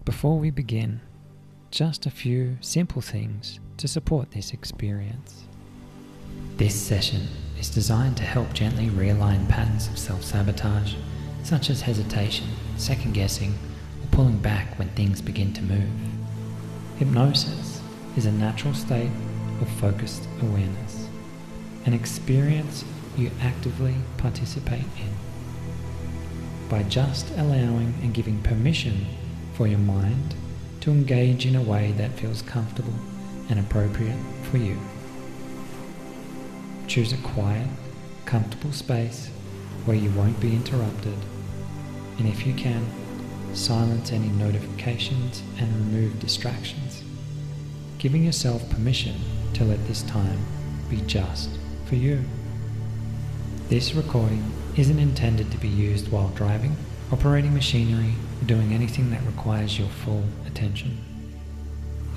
Before we begin, just a few simple things to support this experience. This session is designed to help gently realign patterns of self-sabotage, such as hesitation, second-guessing, or pulling back when things begin to move. Hypnosis is a natural state of focused awareness, an experience you actively participate in. By just allowing and giving permission for your mind to engage in a way that feels comfortable and appropriate for you. Choose a quiet, comfortable space where you won't be interrupted, and if you can, silence any notifications and remove distractions, giving yourself permission to let this time be just for you. This recording isn't intended to be used while driving, operating machinery, or doing anything that requires your full attention.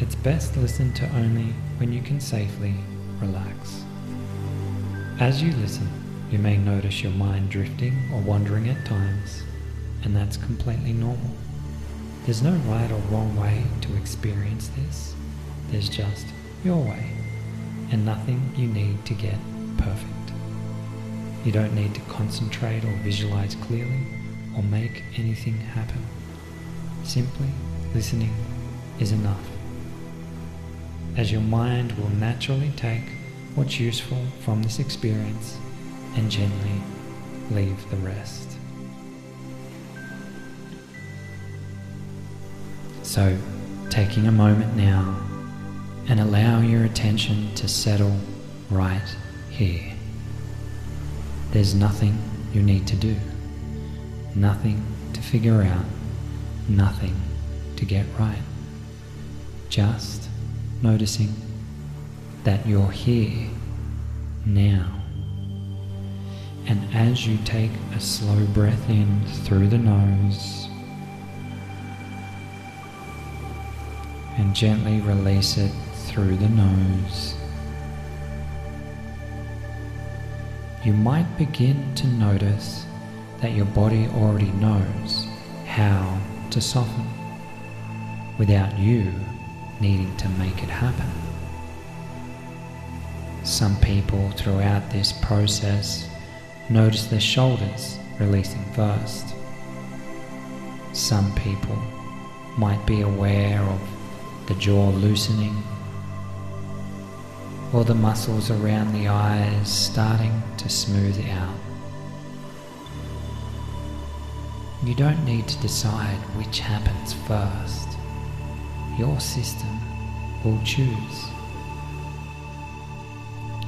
It's best listened to only when you can safely relax. As you listen, you may notice your mind drifting or wandering at times, and that's completely normal. There's no right or wrong way to experience this. There's just your way, and nothing you need to get perfect. You don't need to concentrate or visualize clearly or make anything happen. Simply listening is enough, as your mind will naturally take what's useful from this experience and gently leave the rest. So, taking a moment now and allow your attention to settle right here. There's nothing you need to do, nothing to figure out, nothing to get right. Just noticing that you're here now. And as you take a slow breath in through the nose and gently release it through the nose, you might begin to notice that your body already knows how to soften without you needing to make it happen. Some people throughout this process notice their shoulders releasing first. Some people might be aware of the jaw loosening, or the muscles around the eyes starting to smooth out. You don't need to decide which happens first. Your system will choose.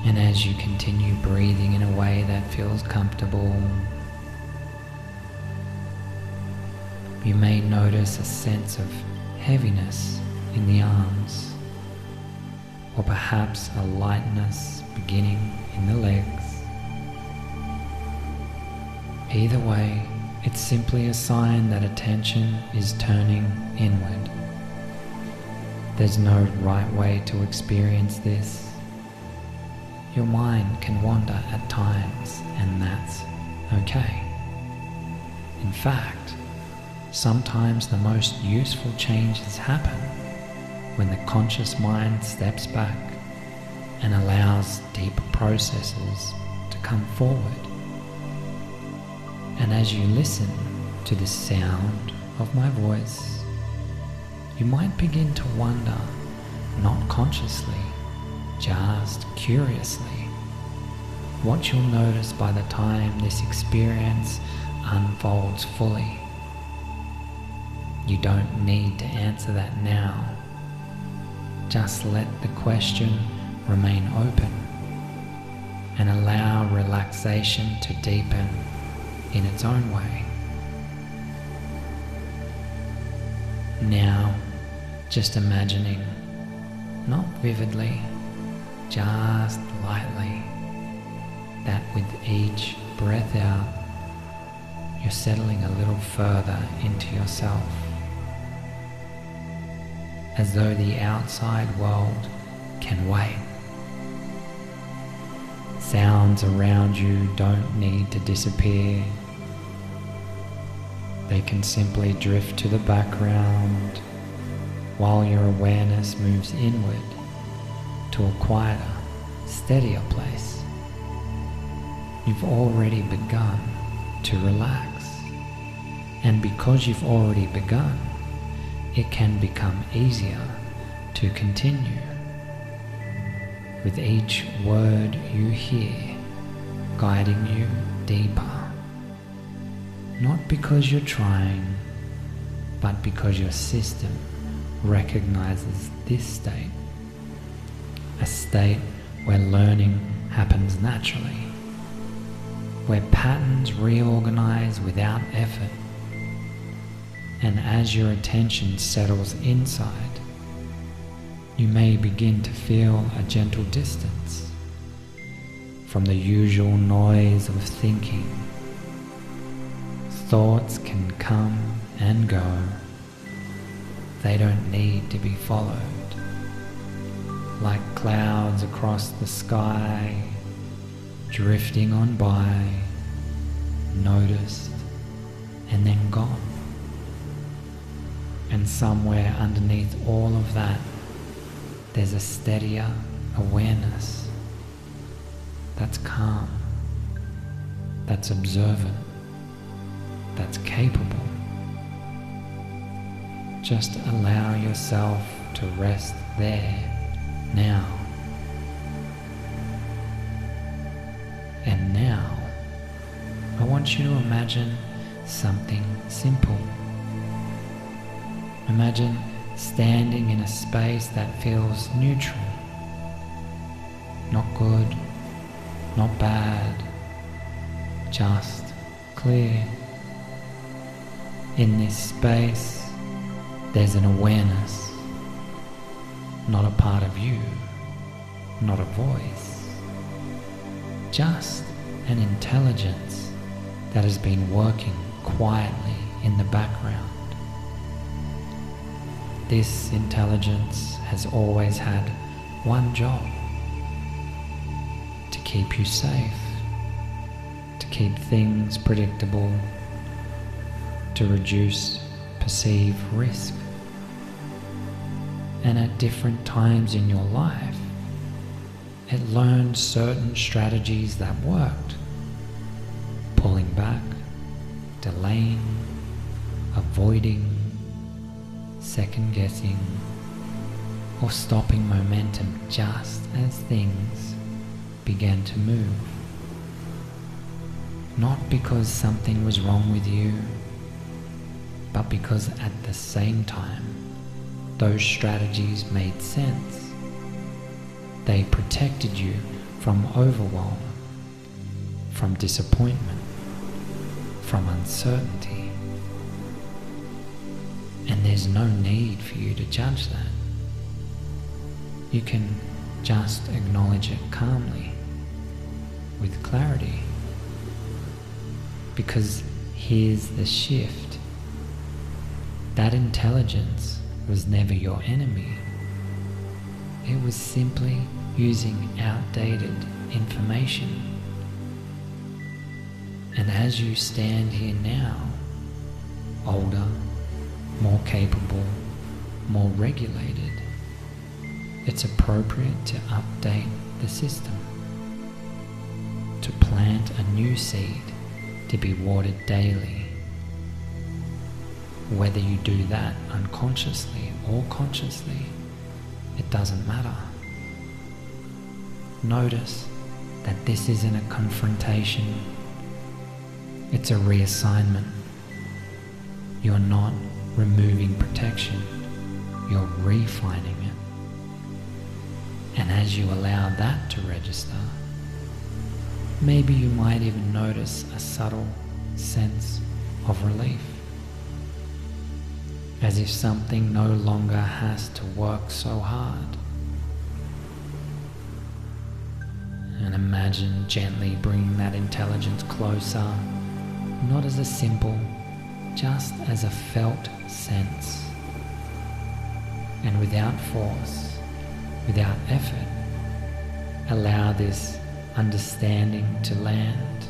And as you continue breathing in a way that feels comfortable, you may notice a sense of heaviness in the arms, or perhaps a lightness beginning in the legs. Either way, it's simply a sign that attention is turning inward. There's no right way to experience this. Your mind can wander at times, and that's okay. In fact, sometimes the most useful changes happen when the conscious mind steps back and allows deeper processes to come forward. And as you listen to the sound of my voice, you might begin to wonder, not consciously, just curiously, what you'll notice by the time this experience unfolds fully. You don't need to answer that now. Just let the question remain open and allow relaxation to deepen in its own way. Now, just imagining, not vividly, just lightly, that with each breath out, you're settling a little further into yourself, as though the outside world can wait. Sounds around you don't need to disappear. They can simply drift to the background while your awareness moves inward to a quieter, steadier place. You've already begun to relax, and because you've already begun, it can become easier to continue. With each word you hear guiding you deeper, not because you're trying, but because your system recognizes this state, a state where learning happens naturally, where patterns reorganize without effort. And as your attention settles inside, you may begin to feel a gentle distance from the usual noise of thinking. Thoughts can come and go. They don't need to be followed. Like clouds across the sky, drifting on by, noticed, and then gone. And somewhere underneath all of that, there's a steadier awareness that's calm, that's observant, that's capable. Just allow yourself to rest there now. And now, I want you to imagine something simple. Imagine standing in a space that feels neutral. Not good, not bad, just clear. In this space, there's an awareness, not a part of you, not a voice, just an intelligence that has been working quietly in the background. This intelligence has always had one job: to keep you safe, to keep things predictable, to reduce perceived risk. And at different times in your life, it learned certain strategies that worked: pulling back, delaying, avoiding, second-guessing, or stopping momentum just as things began to move. Not because something was wrong with you, but because at the same time, those strategies made sense. They protected you from overwhelm, from disappointment, from uncertainty. And there's no need for you to judge that. You can just acknowledge it calmly, with clarity. Because here's the shift. That intelligence was never your enemy. It was simply using outdated information. And as you stand here now, older, more capable, more regulated, it's appropriate to update the system, to plant a new seed to be watered daily. Whether you do that unconsciously or consciously, it doesn't matter. Notice that this isn't a confrontation, it's a reassignment. You're not removing protection, you're refining it. And as you allow that to register, maybe you might even notice a subtle sense of relief, as if something no longer has to work so hard. And imagine gently bringing that intelligence closer, not as a symbol, just as a felt sense. And without force, without effort, allow this understanding to land.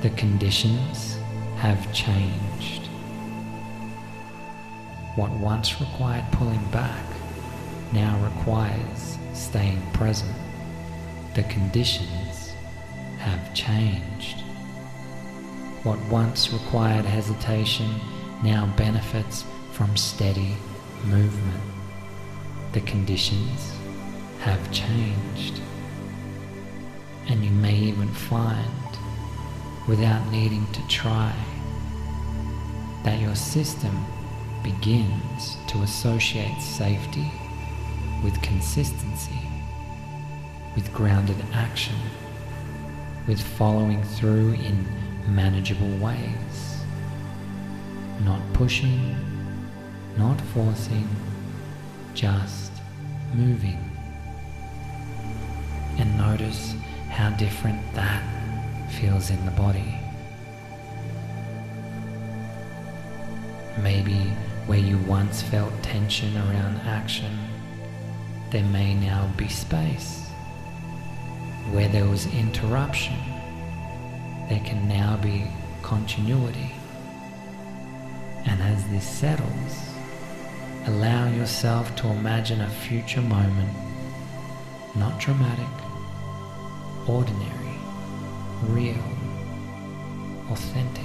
The conditions have changed. What once required pulling back now requires staying present. The conditions have changed. What once required hesitation now benefits from steady movement. The conditions have changed. And you may even find, without needing to try, that your system begins to associate safety with consistency, with grounded action, with following through in manageable ways, not pushing, not forcing, just moving. And notice how different that feels in the body. Maybe where you once felt tension around action, there may now be space. Where there was interruption, there can now be continuity. And as this settles, allow yourself to imagine a future moment, not dramatic, ordinary, real, authentic.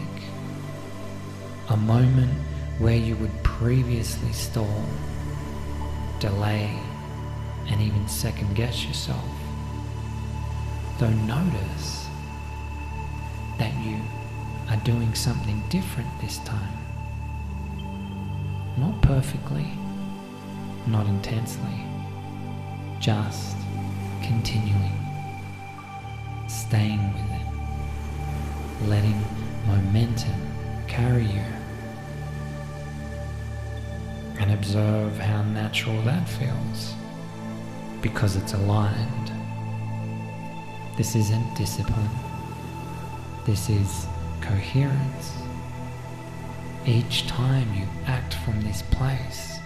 A moment where you would previously stall, delay, and even second guess yourself. Though notice that you are doing something different this time. Not perfectly, not intensely, just continuing, staying with it, letting momentum carry you. And observe how natural that feels, because it's aligned. This isn't discipline. This is coherence. Each time you act from this place,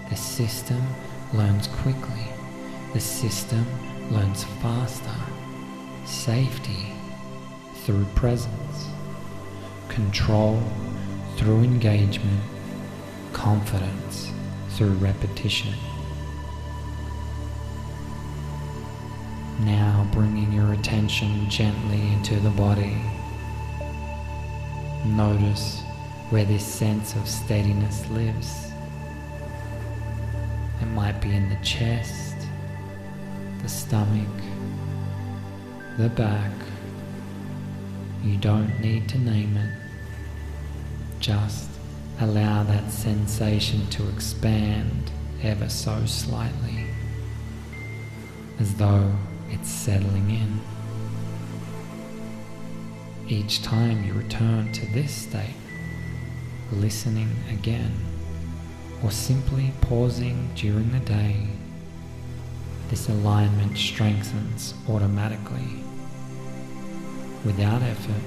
the system learns quickly. The system learns faster. Safety through presence. Control through engagement. Confidence through repetition. Now bringing your attention gently into the body. Notice where this sense of steadiness lives. It might be in the chest, the stomach, the back. You don't need to name it. Just allow that sensation to expand ever so slightly, as though it's settling in. Each time you return to this state, listening again, or simply pausing during the day, this alignment strengthens automatically, without effort,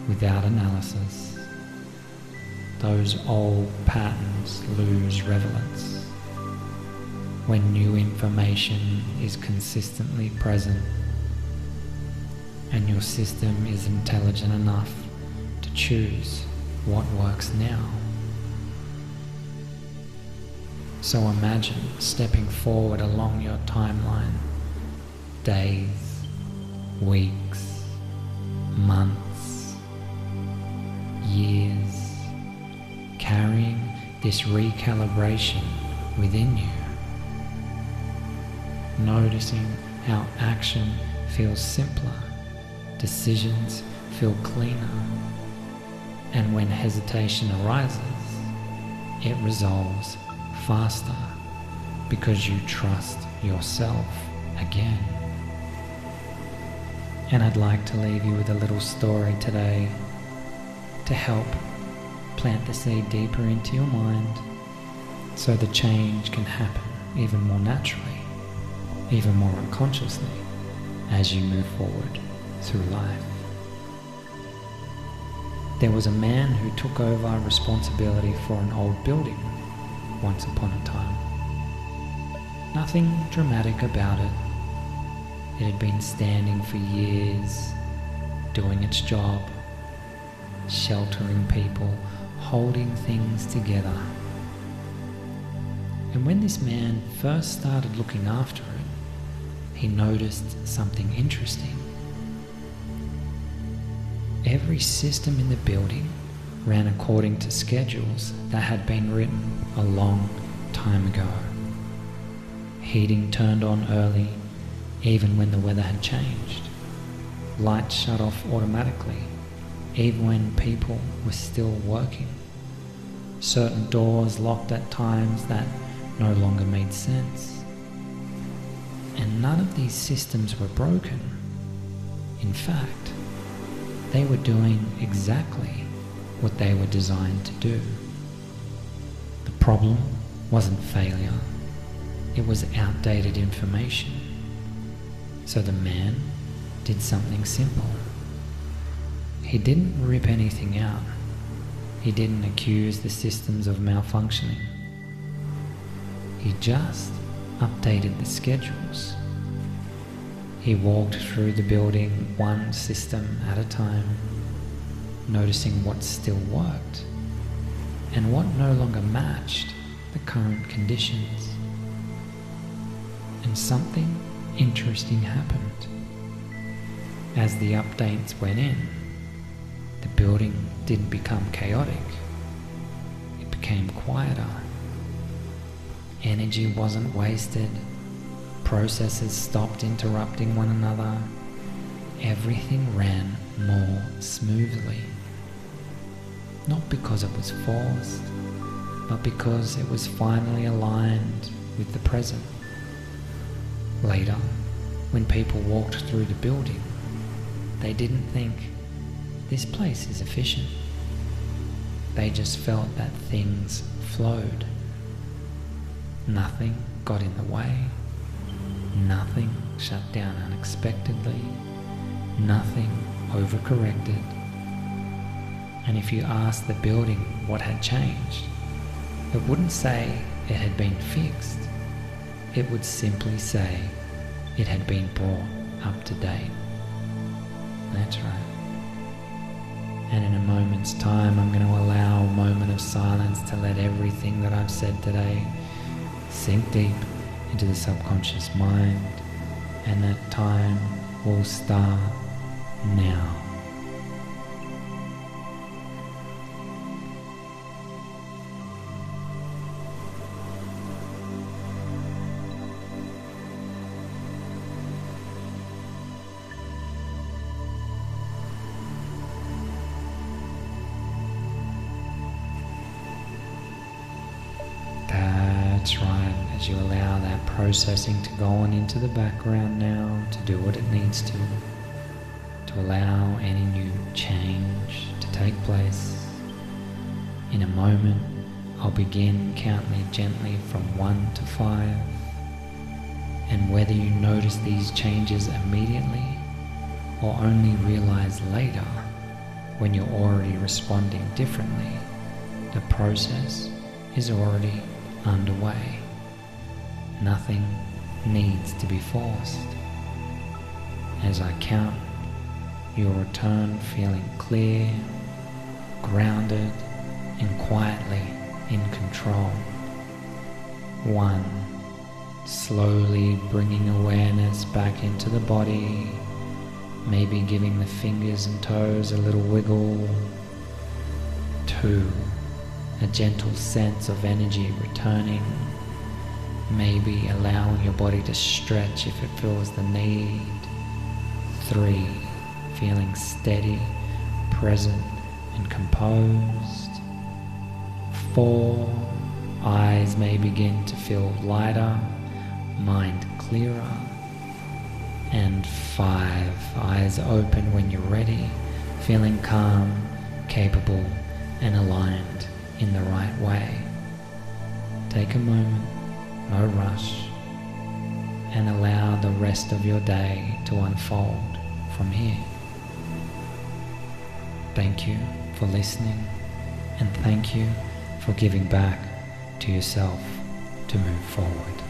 without analysis. Those old patterns lose relevance when new information is consistently present and your system is intelligent enough to choose what works now. So imagine stepping forward along your timeline, days, weeks, months, years, carrying this recalibration within you. Noticing how action feels simpler, decisions feel cleaner, and when hesitation arises, it resolves faster because you trust yourself again. And I'd like to leave you with a little story today to help plant the seed deeper into your mind so the change can happen even more naturally, even more unconsciously as you move forward through life. There was a man who took over responsibility for an old building once upon a time. Nothing dramatic about it. It had been standing for years, doing its job, sheltering people, holding things together. And when this man first started looking after it, he noticed something interesting. Every system in the building ran according to schedules that had been written a long time ago. Heating turned on early, even when the weather had changed. Lights shut off automatically, even when people were still working. Certain doors locked at times that no longer made sense. And none of these systems were broken. In fact, they were doing exactly what they were designed to do. The problem wasn't failure, it was outdated information. So the man did something simple. He didn't rip anything out. He didn't accuse the systems of malfunctioning. He just updated the schedules. He walked through the building one system at a time, noticing what still worked and what no longer matched the current conditions. And something interesting happened. As the updates went in, the building didn't become chaotic. It became quieter. Energy wasn't wasted. Processes stopped interrupting one another. Everything ran more smoothly. Not because it was forced, but because it was finally aligned with the present. Later, when people walked through the building, they didn't think, "This place is efficient." They just felt that things flowed. Nothing got in the way. Nothing shut down unexpectedly. Nothing overcorrected. And if you asked the building what had changed, it wouldn't say it had been fixed. It would simply say it had been brought up to date. That's right. And in a moment's time, I'm going to allow a moment of silence to let everything that I've said today sink deep into the subconscious mind, and that time will start now. That's right, as you allow that processing to go on into the background now, to do what it needs to allow any new change to take place. In a moment, I'll begin counting gently from 1 to 5, and whether you notice these changes immediately or only realize later when you're already responding differently, the process is already underway. Nothing needs to be forced. As I count, you'll return feeling clear, grounded, and quietly in control. 1. Slowly bringing awareness back into the body, maybe giving the fingers and toes a little wiggle. 2. A gentle sense of energy returning, maybe allowing your body to stretch if it feels the need. 3. Feeling steady, present, and composed. 4. Eyes may begin to feel lighter, mind clearer. And 5. Eyes open when you're ready, feeling calm, capable, and aligned in the right way. Take a moment, no rush, and allow the rest of your day to unfold from here. Thank you for listening, and thank you for giving back to yourself to move forward.